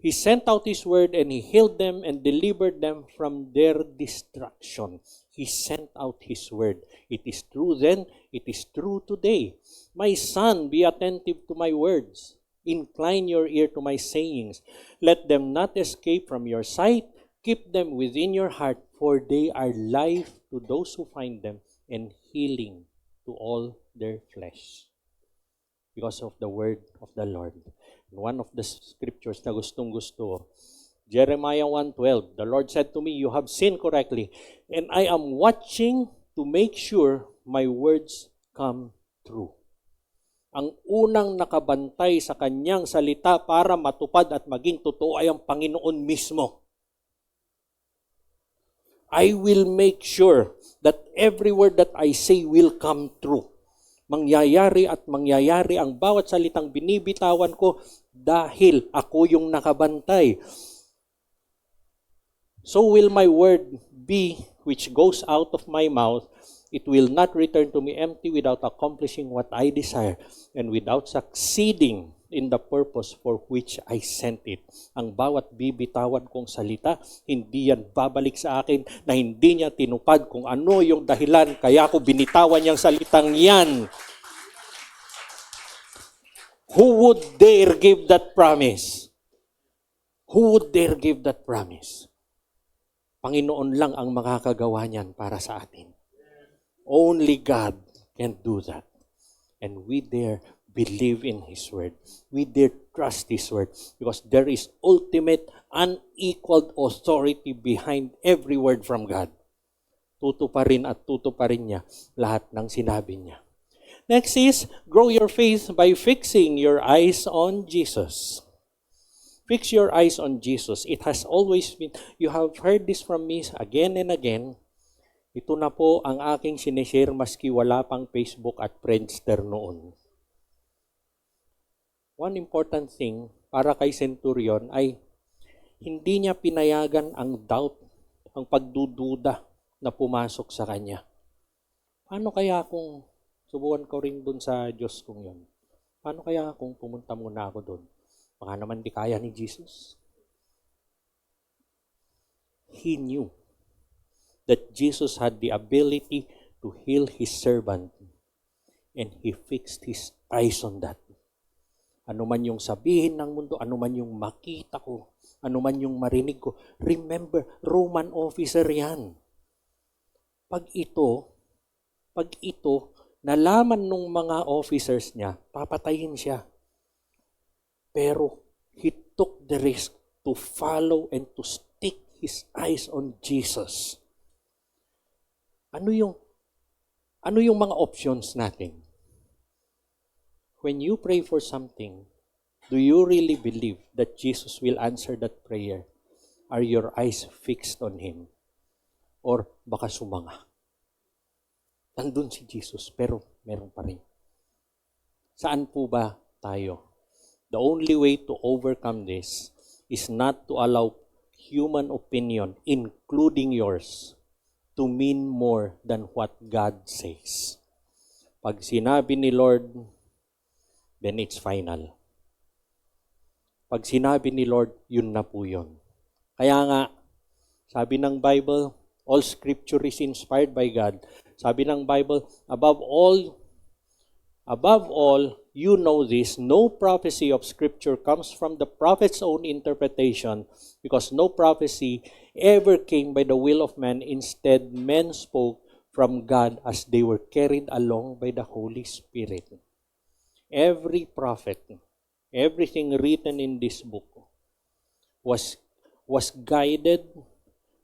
He sent out His word and He healed them and delivered them from their destruction. He sent out His word. It is true then, it is true today. My son, be attentive to my words. Incline your ear to my sayings. Let them not escape from your sight. Keep them within your heart, for they are life to those who find them and healing to all their flesh. Because of the word of the Lord. One of the scriptures na gustong-gusto, Jeremiah 1:12, the Lord said to me, you have sinned correctly, and I am watching to make sure my words come true. Ang unang nakabantay sa kanyang salita para matupad at maging totoo ay ang Panginoon mismo. I will make sure that every word that I say will come true. Mangyayari at mangyayari ang bawat salitang binibitawan ko dahil ako yung nakabantay. So will my word be which goes out of my mouth. It will not return to me empty without accomplishing what I desire and without succeeding in the purpose for which I sent it. Ang bawat bibitawan kong salita, hindi yan babalik sa akin na hindi niya tinupad kung ano yung dahilan kaya ko binitawan niyang salitang yan. Who would dare give that promise? Who would dare give that promise? Panginoon lang ang makakagawa niyan para sa atin. Only God can do that. And we dare believe in His word. We dare trust His word because there is ultimate, unequaled authority behind every word from God. Tutuparin at tutuparin niya lahat ng sinabi niya. Next is, grow your faith by fixing your eyes on Jesus. Fix your eyes on Jesus. It has always been, you have heard this from me again and again. Ito na po ang aking sinishare maski wala pang Facebook at Friendster noon. One important thing para kay Centurion ay hindi niya pinayagan ang doubt, ang pagdududa na pumasok sa kanya. Paano kaya kung subukan ko rin dun sa Diyos kong yun? Paano kaya kung pumunta muna ako dun? Baka naman di kaya ni Jesus. He knew that Jesus had the ability to heal His servant and He fixed His eyes on that. Ano man yung sabihin ng mundo, ano man yung makita ko, ano man yung marinig ko, remember, Roman officer yan. Pag ito, nalaman nung mga officers niya, papatayin siya. Pero he took the risk to follow and to stick his eyes on Jesus. Ano yung mga options natin? When you pray for something, do you really believe that Jesus will answer that prayer? Are your eyes fixed on Him? Or baka sumanga? Nandun si Jesus, pero meron pa rin. Saan po ba tayo? The only way to overcome this is not to allow human opinion, including yours, to mean more than what God says. Pag sinabi ni Lord, then it's final. Pag sinabi ni Lord, yun na po yun. Kaya nga, sabi ng Bible, all scripture is inspired by God. Sabi ng Bible, above all, you know this, no prophecy of scripture comes from the prophet's own interpretation, because no prophecy ever came by the will of man. Instead, men spoke from God as they were carried along by the Holy Spirit. Every prophet, everything written in this book was guided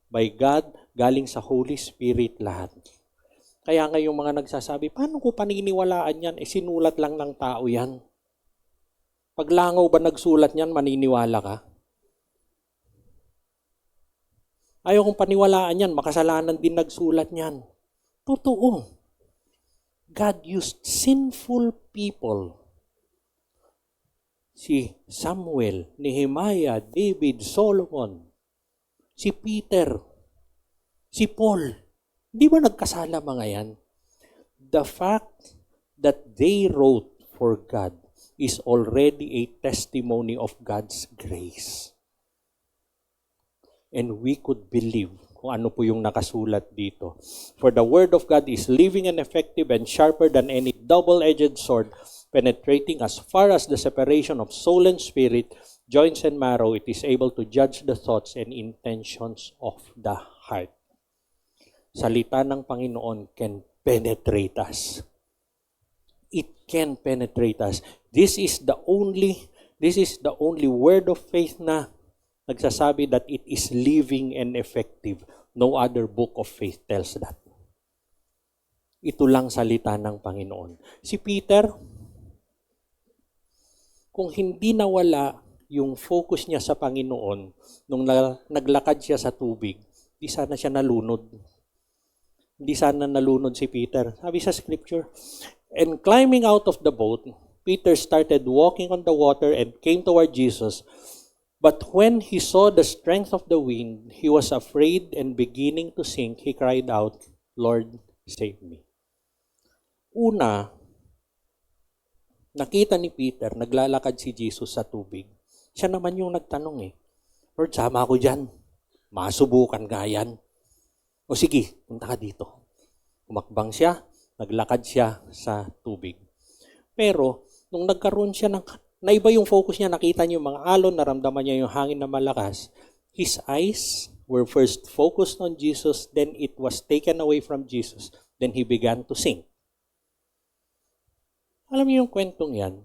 by God, galing sa Holy Spirit lahat. Kaya nga yung mga nagsasabi, paano ko paniniwalaan yan? Sinulat lang ng tao yan. Paglangaw ba nagsulat yan, maniniwala ka? Ayaw kong paniwalaan yan, makasalanan din nagsulat yan. Totoo. God used sinful people. Si Samuel, Nehemiah, David, Solomon, si Peter, si Paul. Di ba nagkasala mga yan? The fact that they wrote for God is already a testimony of God's grace. And we could believe kung ano po yung nakasulat dito. For the word of God is living and effective and sharper than any double-edged sword, penetrating as far as the separation of soul and spirit, joints and marrow. It is able to judge the thoughts and intentions of the heart. Salita ng Panginoon can penetrate us. It can penetrate us. This is the only word of faith na nagsasabi that it is living and effective. No other book of faith tells that. Ito lang salita ng Panginoon. Si Peter, kung hindi nawala yung focus niya sa Panginoon nung naglakad siya sa tubig, di sana siya nalunod. Hindi sana nalunod si Peter. Sabi sa scripture, and climbing out of the boat, Peter started walking on the water and came toward Jesus. But when he saw the strength of the wind, he was afraid and beginning to sink. He cried out, Lord, save me. Una, nakita ni Peter, naglalakad si Jesus sa tubig. Siya naman yung nagtanong Lord, sama ako dyan. Masubukan ka yan. O sige, punta ka dito. Umakbang siya, naglakad siya sa tubig. Pero, nung nagkaroon siya naiba yung focus niya, nakita niyo yung mga alon, naramdaman niya yung hangin na malakas, his eyes were first focused on Jesus, then it was taken away from Jesus, then he began to sink. Alam niyo yung kwentong yan?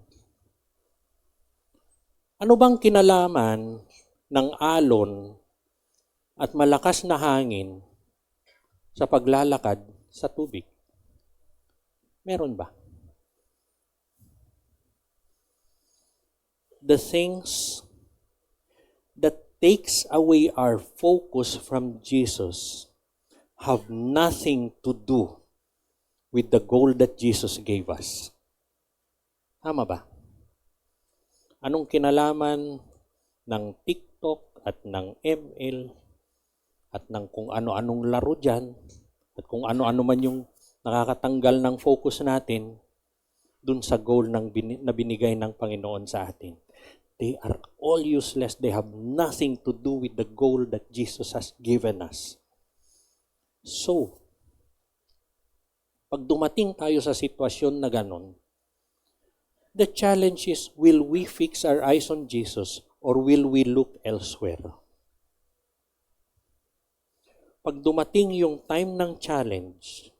Ano bang kinalaman ng alon at malakas na hangin sa paglalakad sa tubig? Meron ba? The things that takes away our focus from Jesus have nothing to do with the goal that Jesus gave us. Tama ba? Anong kinalaman ng TikTok at ng ML at ng kung ano-anong laro dyan at kung ano-ano man yung nakakatanggal ng focus natin dun sa goal na binigay ng Panginoon sa atin? They are all useless. They have nothing to do with the goal that Jesus has given us. So, pag dumating tayo sa sitwasyon na ganon, the challenge is, will we fix our eyes on Jesus or will we look elsewhere? Pag dumating yung time ng challenge,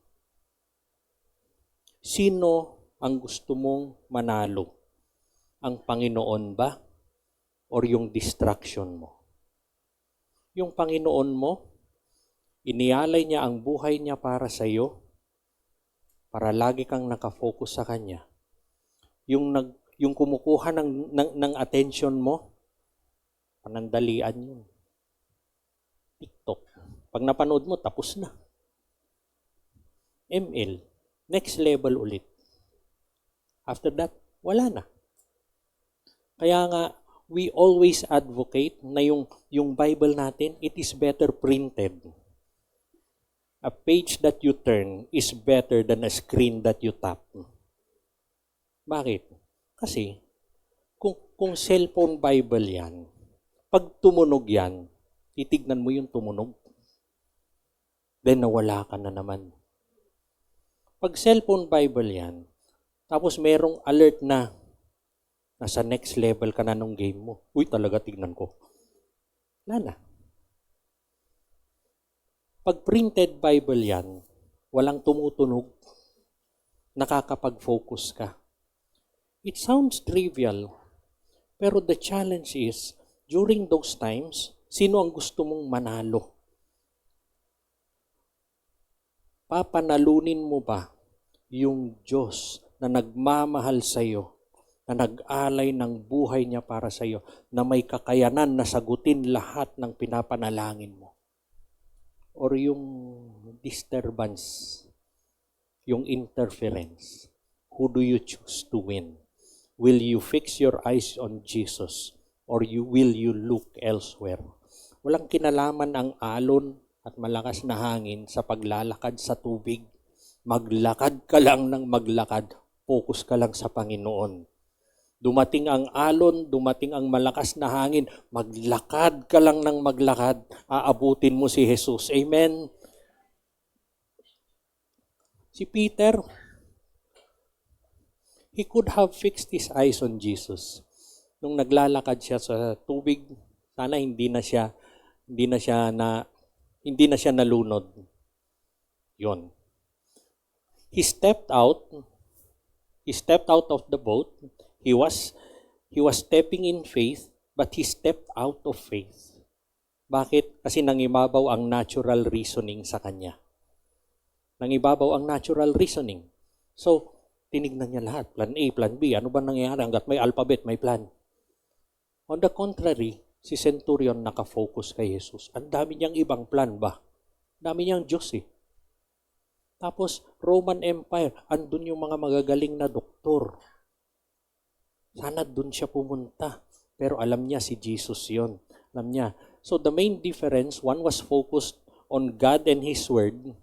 sino ang gusto mong manalo? Ang Panginoon ba? Or yung distraction mo? Yung Panginoon mo, inialay niya ang buhay niya para sa iyo, para lagi kang nakafocus sa Kanya. Yung kumukuha ng attention mo, panandalian yun. TikTok. Pag napanood mo, tapos na. ML. Next level ulit. After that, wala na. Kaya nga, we always advocate na yung Bible natin, it is better printed. A page that you turn is better than a screen that you tap. Bakit? Kasi, kung cellphone Bible yan, pag tumunog yan, titignan mo yung tumunog. Then nawala ka na naman. Pag cellphone Bible yan, tapos merong alert na nasa next level ka na nung game mo. Uy, talaga tignan ko. Wala na. Pag printed Bible yan, walang tumutunog, nakakapag-focus ka. It sounds trivial, pero the challenge is, during those times, sino ang gusto mong manalo? Papanalunin mo ba yung Diyos na nagmamahal sa iyo, na nag-alay ng buhay niya para sa iyo, na may kakayanan na sagutin lahat ng pinapanalangin mo? Or yung disturbance, yung interference? Who do you choose to win? Will you fix your eyes on Jesus or will you look elsewhere? Walang kinalaman ang alon at malakas na hangin sa paglalakad sa tubig. Maglakad ka lang ng maglakad, focus ka lang sa Panginoon. Dumating ang alon, dumating ang malakas na hangin, maglakad ka lang ng maglakad, aabutin mo si Jesus. Amen? Si Peter, he could have fixed his eyes on Jesus. Nung naglalakad siya sa tubig, sana hindi na siya nalunod. Yon. He stepped out of the boat. He was stepping in faith, but he stepped out of faith. Bakit? Kasi nangibabaw ang natural reasoning sa kanya. Nangibabaw ang natural reasoning. So, tinignan niya lahat. Plan A, plan B. Ano ba nangyayari? Hanggat may alphabet, may plan. On the contrary, si Centurion nakafocus kay Jesus. Ang dami niyang ibang plan ba? Dami niyang Diyos eh. Tapos, Roman Empire, andun yung mga magagaling na doktor. Sana dun siya pumunta. Pero alam niya si Jesus yon. Alam niya. So the main difference, one was focused on God and His Word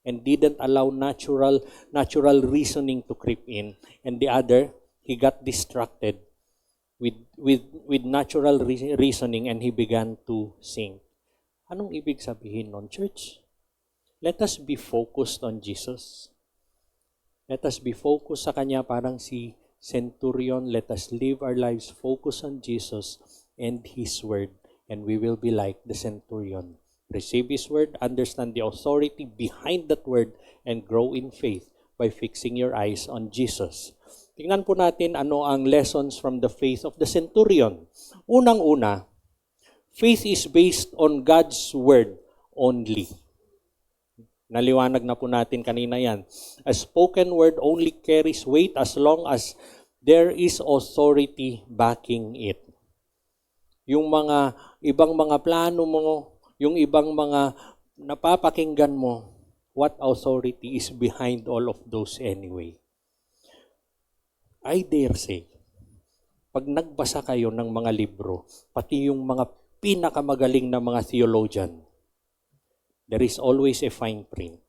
and didn't allow natural reasoning to creep in. And the other, he got distracted with natural reasoning and he began to sing. Anong ibig sabihin nun, church? Let us be focused on Jesus. Let us be focused sa Kanya parang si Centurion. Let us live our lives focused on Jesus and His Word. And we will be like the Centurion. Receive His Word, understand the authority behind that Word, and grow in faith by fixing your eyes on Jesus. Tingnan po natin ano ang lessons from the faith of the Centurion. Unang-una, faith is based on God's Word only. Naliwanag na po natin kanina yan. A spoken word only carries weight as long as there is authority backing it. Yung mga ibang mga plano mo, yung ibang mga napapakinggan mo, what authority is behind all of those anyway? I dare say, pag nagbasa kayo ng mga libro, pati yung mga pinakamagaling na mga theologian, there is always a fine print.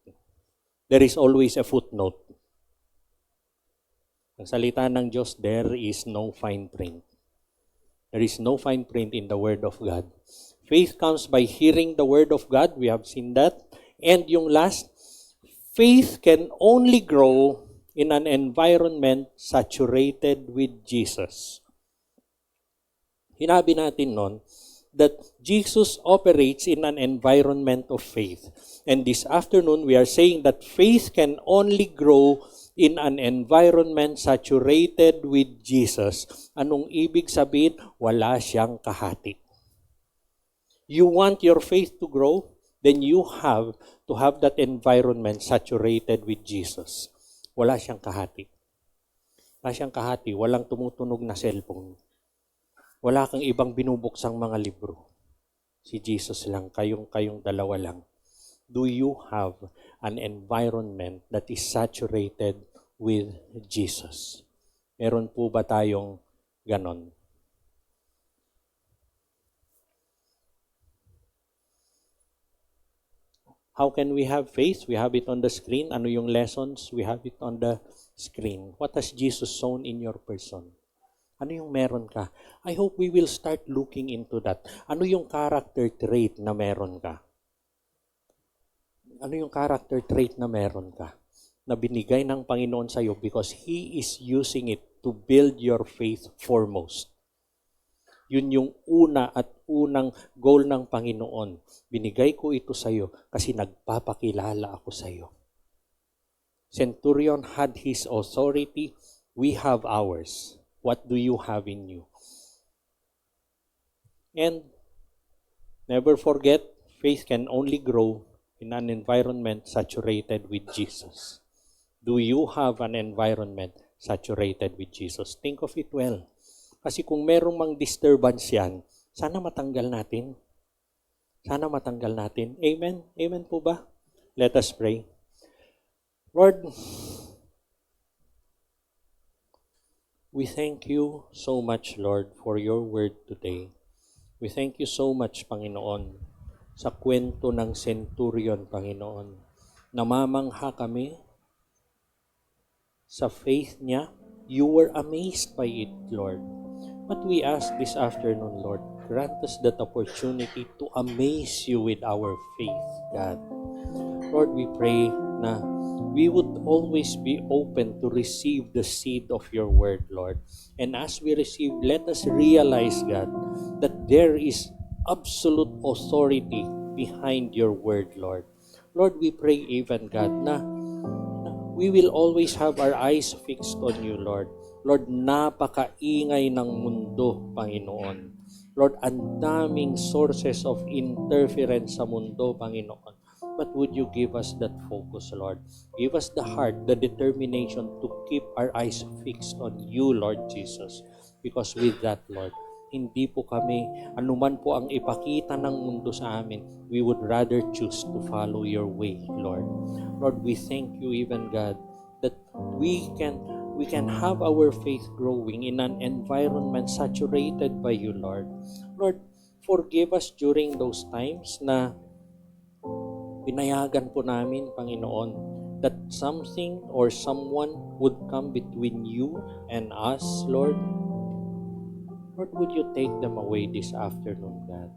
There is always a footnote. Ang salita ng Diyos, there is no fine print. There is no fine print in the Word of God. Faith comes by hearing the Word of God. We have seen that. And yung last, faith can only grow in an environment saturated with Jesus. Hinabi natin nun, that Jesus operates in an environment of faith. And this afternoon, we are saying that faith can only grow in an environment saturated with Jesus. Anong ibig sabihin? Wala siyang kahati. You want your faith to grow? Then you have to have that environment saturated with Jesus. Wala siyang kahati. Wala siyang kahati. Walang tumutunog na cellphone. Wala kang ibang binubuksang mga libro. Si Jesus lang, kayong dalawa lang. Do you have an environment that is saturated with Jesus? Meron po ba tayong ganon? How can we have faith? We have it on the screen. Ano yung lessons? We have it on the screen. What has Jesus sown in your person? Ano yung meron ka? I hope we will start looking into that. Ano yung character trait na meron ka? Ano yung character trait na meron ka? Na binigay ng Panginoon sa iyo because He is using it to build your faith foremost. Yun yung una at unang goal ng Panginoon. Binigay ko ito sa iyo kasi nagpapakilala ako sa iyo. Centurion had his authority. We have ours. What do you have in you? And never forget, faith can only grow in an environment saturated with Jesus. Do you have an environment saturated with Jesus? Think of it well. Kasi kung merong mang disturbance yan, sana matanggal natin. Sana matanggal natin. Amen? Amen po ba? Let us pray. Lord, we thank you so much, Lord, for your word today. We thank you so much, Panginoon, sa kwento ng centurion, Panginoon. Namamangha kami sa faith niya. You were amazed by it, Lord. But we ask this afternoon, Lord, grant us that opportunity to amaze you with our faith, God. Lord, we pray na we would always be open to receive the seed of your word, Lord. And as we receive, let us realize, God, that there is absolute authority behind your word, Lord. Lord, we pray even, God, na we will always have our eyes fixed on you, Lord. Lord, napakaingay ng mundo, Panginoon. Lord, ang daming sources of interference sa mundo, Panginoon. But would you give us that focus, Lord? Give us the heart, the determination to keep our eyes fixed on you, Lord Jesus. Because with that, Lord, hindi po kami, anuman po ang ipakita ng mundo sa amin, we would rather choose to follow your way, Lord. Lord, we thank you even, God, that we can have our faith growing in an environment saturated by you, Lord. Lord, forgive us during those times na pinayagan po namin, Panginoon, that something or someone would come between you and us, Lord. Lord, would you take them away this afternoon, God?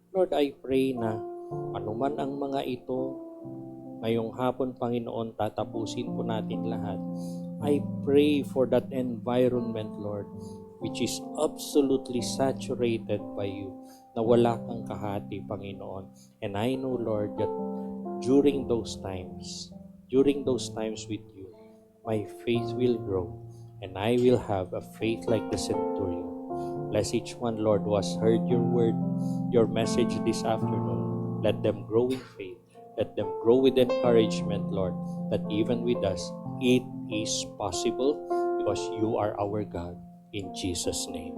Lord, I pray na anuman ang mga ito, ngayong hapon, Panginoon, tatapusin po natin lahat. I pray for that environment, Lord, which is absolutely saturated by you, na wala kang kahati, Panginoon. And I know, Lord, that during those times with you, my faith will grow, and I will have a faith like the centurion. Bless each one, Lord, who has heard your word, your message this afternoon. Let them grow in faith. Let them grow with encouragement, Lord, that even with us, it is possible because you are our God. In Jesus' name.